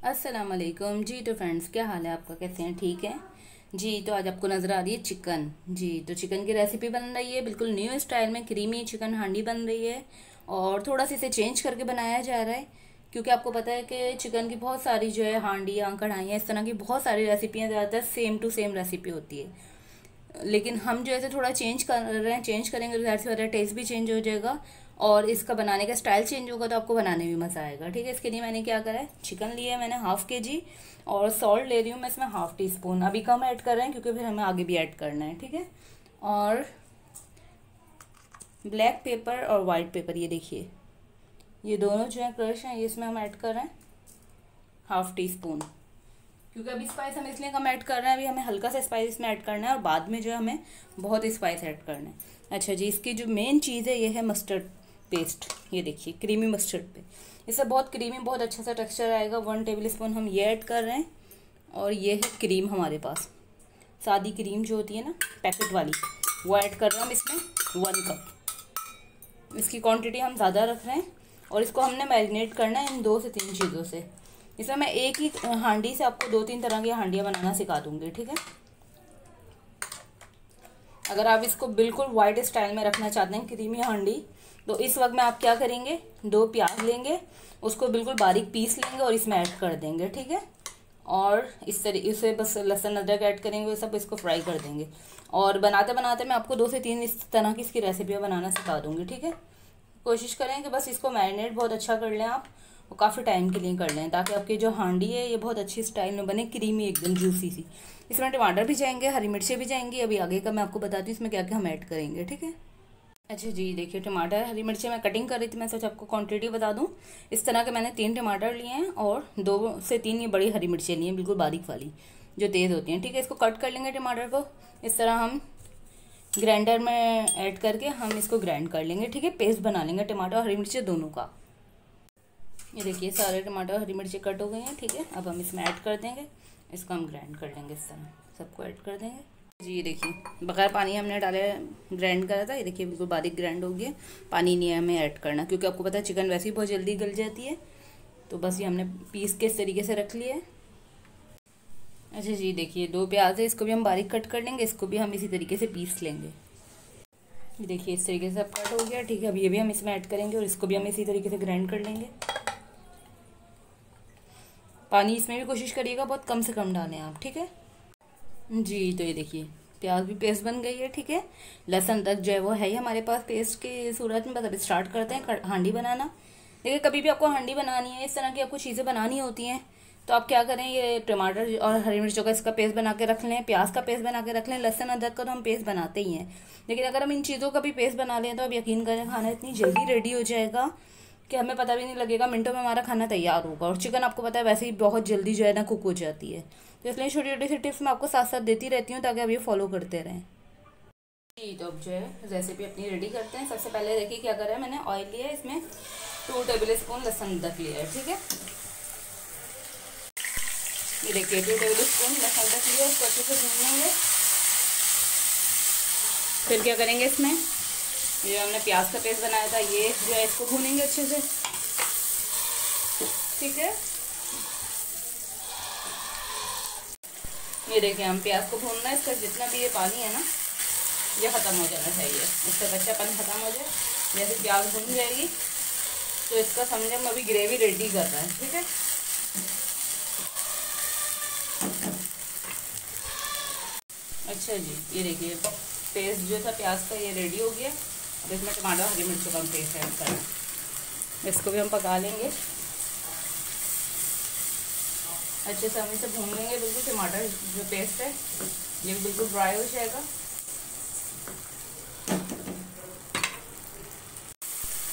अस्सलाम वालेकुम जी। तो फ्रेंड्स, क्या हाल है आपका? कैसे हैं? ठीक है जी। तो आज आपको नज़र आ रही है चिकन जी। तो चिकन की रेसिपी बन रही है बिल्कुल न्यू स्टाइल में, क्रीमी चिकन हांडी बन रही है। और थोड़ा सा इसे चेंज करके बनाया जा रहा है, क्योंकि आपको पता है कि चिकन की बहुत सारी जो है हांडियाँ, कढ़ाइयाँ, इस तरह की बहुत सारी रेसिपियाँ ज़्यादातर सेम टू सेम रेसिपी होती है। लेकिन हम जो है थोड़ा चेंज कर रहे हैं, चेंज करेंगे तो ज़ाहिर सी बात है टेस्ट भी चेंज हो जाएगा और इसका बनाने का स्टाइल चेंज होगा, तो आपको बनाने में मज़ा आएगा। ठीक है, इसके लिए मैंने क्या करा है, चिकन लिया है मैंने हाफ के जी, और सॉल्ट ले रही हूँ मैं इसमें हाफ टी स्पून। अभी कम ऐड कर रहे हैं क्योंकि फिर हमें आगे भी ऐड करना है। ठीक है, और ब्लैक पेपर और वाइट पेपर, ये देखिए, ये दोनों जो है क्रश हैं, ये इसमें हम ऐड कर रहे हैं हाफ टी स्पून। क्योंकि अभी स्पाइस हम इसलिए कम ऐड कर रहे हैं, अभी हमें हल्का सा स्पाइस इसमें ऐड करना है और बाद में जो है हमें बहुत स्पाइस ऐड करना है। अच्छा जी, इसकी जो मेन चीज़ है ये है मस्टर्ड पेस्ट। ये देखिए, क्रीमी मस्टर्ड पे, इससे बहुत क्रीमी, बहुत अच्छा सा टेक्सचर आएगा। 1 टेबल स्पून हम ये ऐड कर रहे हैं। और ये है क्रीम, हमारे पास सादी क्रीम जो होती है ना, पैकेट वाली, वो ऐड कर रहे हैं हम इसमें 1 कप। इसकी क्वांटिटी हम ज़्यादा रख रहे हैं और इसको हमने मैरिनेट करना है इन 2 से 3 चीज़ों से। इसमें मैं एक ही हांडी से आपको 2-3 तरह की हांडियाँ बनाना सिखा दूंगी। ठीक है, अगर आप इसको बिल्कुल वाइट स्टाइल में रखना चाहते हैं, क्रीमी हांडी, तो इस वक्त में आप क्या करेंगे, 2 प्याज लेंगे, उसको बिल्कुल बारीक पीस लेंगे और इसमें ऐड कर देंगे। ठीक है, और इस तरीके से बस लहसुन अदरक ऐड करेंगे, सब इसको फ्राई कर देंगे। और बनाते बनाते मैं आपको 2 से 3 इस तरह की इसकी रेसिपियाँ बनाना सिखा दूंगी। ठीक है, कोशिश करें कि बस इसको मैरिनेट बहुत अच्छा कर लें आप, और काफ़ी टाइम के लिए कर लें, ताकि आपकी जो हांडी है ये बहुत अच्छी स्टाइल में बने, क्रीमी एकदम जूसी सी। इसमें टमाटर भी जाएंगे, हरी मिर्चें भी जाएंगी। अभी आगे का मैं आपको बताती हूँ इसमें क्या क्या हम ऐड करेंगे। ठीक है, अच्छा जी, देखिए, टमाटर, हरी मिर्चें मैं कटिंग कर रही थी, मैं सोचा आपको क्वांटिटी बता दूं। इस तरह के मैंने 3 टमाटर लिए हैं और 2 से 3 ये बड़ी हरी मिर्चें ली हैं, बिल्कुल बारीक वाली, जो तेज़ होती हैं। ठीक है, इसको कट कर लेंगे टमाटर को, इस तरह हम ग्राइंडर में ऐड करके हम इसको ग्राइंड कर लेंगे। ठीक है, पेस्ट बना लेंगे टमाटर और हरी मिर्चें दोनों का। ये देखिए, सारे टमाटर हरी मिर्ची कट हो गई हैं। ठीक है, अब हम इसमें ऐड कर देंगे, इसको हम ग्राइंड कर लेंगे, इस तरह सबको ऐड कर देंगे जी। ये देखिए, बगैर पानी हमने डाले ग्राइंड करा था, ये देखिए बिल्कुल बारीक ग्राइंड हो गया। पानी नहीं है हमें ऐड करना, क्योंकि आपको पता है चिकन वैसे ही बहुत जल्दी गल जाती है। तो बस ये हमने पीस के इस तरीके से रख लिया है। अच्छा जी, देखिए, 2 प्याज है, इसको भी हम बारीक कट कर लेंगे, इसको भी हम इसी तरीके से पीस लेंगे। ये देखिए, इस तरीके से सब कट हो गया। ठीक है, अब ये भी हम इसमें ऐड करेंगे और इसको भी हम इसी तरीके से ग्राइंड कर लेंगे। पानी इसमें भी कोशिश करिएगा बहुत कम से कम डालें आप। ठीक है जी, तो ये देखिए, प्याज भी पेस्ट बन गई है। ठीक है, लहसुन तक जो है वो है ही हमारे पास पेस्ट की सूरत में। बस अब स्टार्ट करते हैं हांडी बनाना। देखिए, कभी भी आपको हांडी बनानी है, इस तरह की आपको चीज़ें बनानी होती हैं, तो आप क्या करें, ये टमाटर और हरी मिर्चों का इसका पेस्ट बना के रख लें, प्याज का पेस्ट बना के रख लें, लहसुन अदरक का तो हम पेस्ट बनाते ही हैं। लेकिन अगर हम इन चीज़ों का भी पेस्ट बना लें तो आप यकीन करें, खाना इतनी जल्दी रेडी हो जाएगा कि हमें पता भी नहीं लगेगा, मिनटों में हमारा खाना तैयार होगा। और चिकन आपको पता है वैसे ही बहुत जल्दी जो है ना कुक हो जाती है। तो इसलिए छोटी छोटी सी टिप्स मैं आपको साथ साथ देती रहती हूँ, ताकि आप ये फॉलो करते रहें जी। तो अब जो है रेसिपी अपनी रेडी करते हैं। सबसे पहले देखिए क्या करा है, मैंने ऑयल लिया है, इसमें 2 टेबल स्पून लहसुन अदरक लिया है। ठीक है, ये देखिए 2 टेबल स्पून लहसुन अदरक लिया है, इसको अच्छे से भून लेंगे। फिर क्या करेंगे, इसमें ये हमने प्याज का पेस्ट बनाया था, ये जो है इसको भूनेंगे अच्छे से। ठीक है, ये देखिए, हम प्याज को भूनना है, इसका जितना भी ये पानी है ना, ये ख़त्म हो जाना चाहिए, इसका कच्चापन ख़त्म हो जाए। जैसे प्याज भून जाएगी तो इसका समझे हम अभी ग्रेवी रेडी कर रहे हैं। ठीक है, अच्छा जी, ये देखिए, पेस्ट जो था प्याज का ये रेडी हो गया। अब इसमें टमाटर हरी मिर्चों का पेस्ट ऐड करना है, इसको भी हम पका लेंगे अच्छे से। हम इसे भून लेंगे बिल्कुल, टमाटर जो पेस्ट है ये भी बिल्कुल ड्राई हो जाएगा।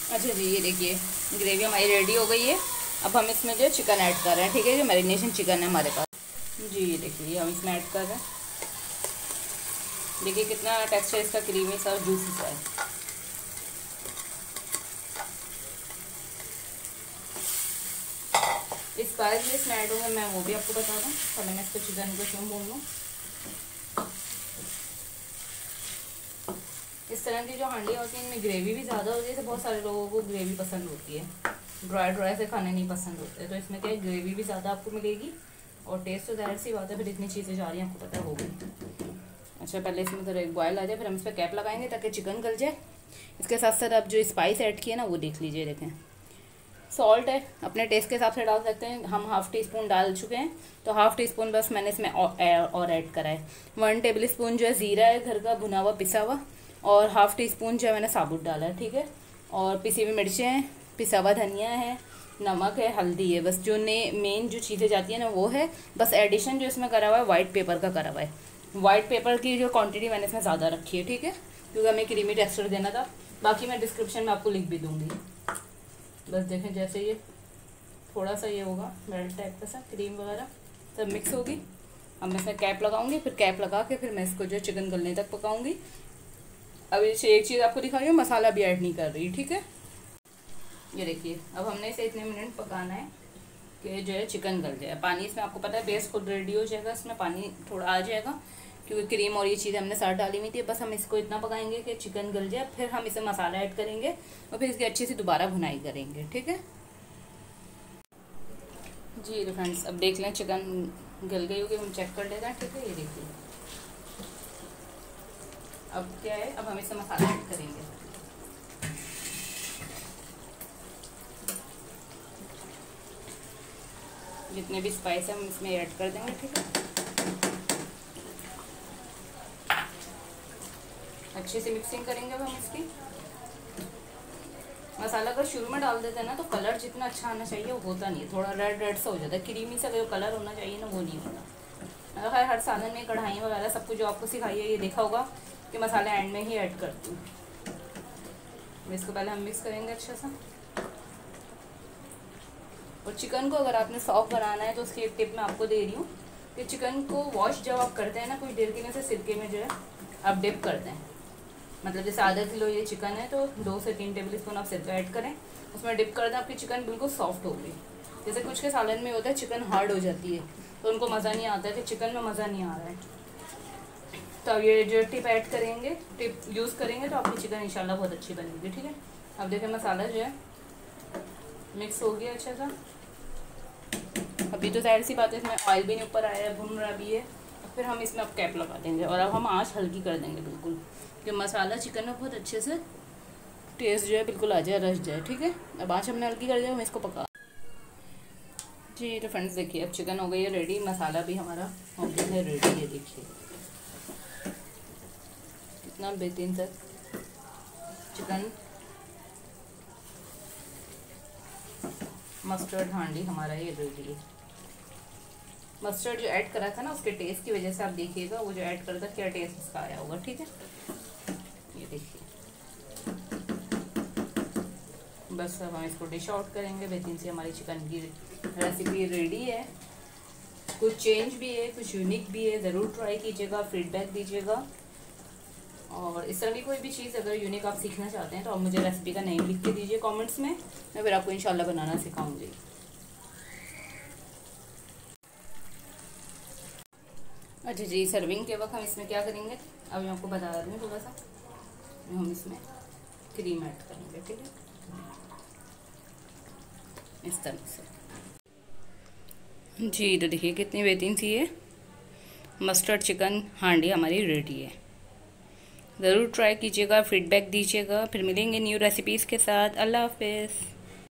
अच्छा जी, ये देखिए, ग्रेवी हमारी रेडी हो गई है। अब हम इसमें जो चिकन ऐड कर रहे हैं। ठीक है, जो मैरिनेशन चिकन है हमारे पास जी, ये देखिए हम इसमें ऐड कर रहे हैं। देखिए कितना टेक्सचर इसका क्रीमी सा और जूसी सा है। स्पाइस भी इसमें ऐड होंगे, मैं वो भी आपको बता दूँ। पहले मैं इसको चिकन को क्यों भून लूँ। इस तरह की जो हांडियाँ होती हैं इनमें ग्रेवी भी ज़्यादा होती है, तो बहुत सारे लोगों को ग्रेवी पसंद होती है। ड्राई ड्राई से खाने नहीं पसंद होते, तो इसमें क्या है ग्रेवी भी ज़्यादा आपको मिलेगी और टेस्ट तो ज़ाहिर सी बात है, फिर इतनी चीज़ें जा रही हैं आपको पता होगी। अच्छा पहले इसमें थोड़ा एक बॉयल आ जाए, फिर हम इस पर कैप लगाएंगे ताकि चिकन गल जाए। इसके साथ साथ आप जो स्पाइस ऐड किए ना वो देख लीजिए, देखें सॉल्ट है अपने टेस्ट के हिसाब से डाल सकते हैं, हम हाफ़ टी स्पून डाल चुके हैं, तो हाफ़ टी स्पून बस मैंने इसमें और ऐड करा है। 1 टेबल स्पून जो है ज़ीरा है घर का भुना हुआ पिसा हुआ, और हाफ़ टी स्पून जो है मैंने साबुत डाला है, ठीक है। और पिसी हुई मिर्चें हैं, पिसा हुआ धनिया है, नमक है, हल्दी है, बस जो मेन जो चीज़ें जाती है ना वो है। बस एडिशन जो इसमें करा हुआ है वाइट पेपर का करा हुआ है। वाइट पेपर की जो क्वांटिटी मैंने इसमें ज़्यादा रखी है, ठीक है, क्योंकि हमें क्रीमी टेक्सचर देना था। बाकी मैं डिस्क्रिप्शन में आपको लिख भी दूँगी। बस देखें जैसे ये थोड़ा सा ये होगा मेल्ट टाइप का सा क्रीम वगैरह सब मिक्स होगी। अब मैं इसमें कैप लगाऊंगी, फिर कैप लगा के फिर मैं इसको जो चिकन गलने तक पकाऊंगी। अब इसे एक चीज़ आपको दिखा रही हूँ, मसाला भी ऐड नहीं कर रही, ठीक है। ये देखिए अब हमने इसे इतने मिनट पकाना है कि जो है चिकन गल जाए। पानी इसमें आपको पता है बेस खुद रेडी हो जाएगा, इसमें पानी थोड़ा आ जाएगा क्योंकि क्रीम और ये चीज़ें हमने साथ डाली हुई थी। बस हम इसको इतना पकाएंगे कि चिकन गल जाए, फिर हम इसे मसाला ऐड करेंगे और फिर इसकी अच्छी से दोबारा भुनाई करेंगे, ठीक है जी। तो फ्रेंड्स अब देख लें चिकन गल गई होगी, हम चेक कर लेते हैं, ठीक है। ये देखिए अब क्या है, अब हम इसमें मसाला ऐड करेंगे। जितने भी स्पाइस है हम इसमें ऐड कर देंगे, ठीक है। अच्छे से मिक्सिंग करेंगे अब हम इसकी। मसाला अगर शुरू में डाल देते हैं ना तो कलर जितना अच्छा आना चाहिए वो होता नहीं है, थोड़ा रेड रेड सा हो जाता है। क्रीमी सा जो कलर होना चाहिए ना वो नहीं होता। मतलब हर सालन में कढ़ाई वगैरह सब कुछ जो आपको सिखाई है ये देखा होगा कि मसाला एंड में ही ऐड करती हूँ। इसको पहले हम मिक्स करेंगे अच्छा सा। और चिकन को अगर आपने सॉफ्ट बनाना है तो उसकी एक टिप मैं आपको दे रही हूँ कि चिकन को वॉश जब आप करते हैं ना कुछ देर के लिए से सिरके में जो है आप डिप करते हैं। मतलब जैसे आधा किलो ये चिकन है तो 2 से 3 टेबल स्पून आप सिरका ऐड करें, उसमें डिप कर दें, आपकी चिकन बिल्कुल सॉफ्ट होगी। जैसे कुछ के सालन में होता है चिकन हार्ड हो जाती है तो उनको मज़ा नहीं आता है कि चिकन में मज़ा नहीं आ रहा है। तो अब ये जो टिप ऐड करेंगे, टिप यूज़ करेंगे तो आपकी चिकन इंशाल्लाह बहुत अच्छी बनेगी, ठीक है। अब देखें मसाला जो है मिक्स हो गया अच्छा सा। अभी तो जाहिर सी बात है इसमें ऑयल भी नहीं ऊपर आया है, भुन रहा भी है। फिर हम इसमें अब कैप लगा देंगे और अब हम आँच हल्की कर देंगे बिल्कुल कि मसाला चिकन में बहुत अच्छे से टेस्ट जो है बिल्कुल आ जाए, रच जाए, ठीक है। अब आँच हमने हल्की कर दिया, हम इसको पका जी। तो फ्रेंड्स देखिए अब चिकन हो गई है रेडी, मसाला भी हमारा हो गया है रेडी है। देखिए कितना बेहतरीन सा चिकन मस्टर्ड हांडी हमारा ये रेडी है। मस्टर्ड जो ऐड करा था ना उसके टेस्ट की वजह से आप देखिएगा वो जो ऐड करा था क्या टेस्ट उसका आया होगा, ठीक है। ये देखिए बस अब हम इसको डिश आउट करेंगे। बेहतरीन से हमारी चिकन की रेसिपी रेडी है। कुछ चेंज भी है, कुछ यूनिक भी है, ज़रूर ट्राई कीजिएगा, फीडबैक दीजिएगा। और इस तरह की कोई भी चीज़ अगर यूनिक आप सीखना चाहते हैं तो आप मुझे रेसिपी का नेम लिख के दीजिए कमेंट्स में, मैं फिर आपको इंशाल्लाह बनाना सिखाऊंगी। अच्छा जी, सर्विंग के वक्त हम इसमें क्या करेंगे अब मैं आपको बता दूँ थोड़ा सा। हम इसमें क्रीम ऐड करेंगे, ठीक है, इस तरह से जी। तो देखिए कितनी बेहतरीन सी है मस्टर्ड चिकन हांडी हमारी रेडी है। ज़रूर ट्राई कीजिएगा, फीडबैक दीजिएगा। फिर मिलेंगे न्यू रेसिपीज़ के साथ। अल्लाह हाफ़िज़।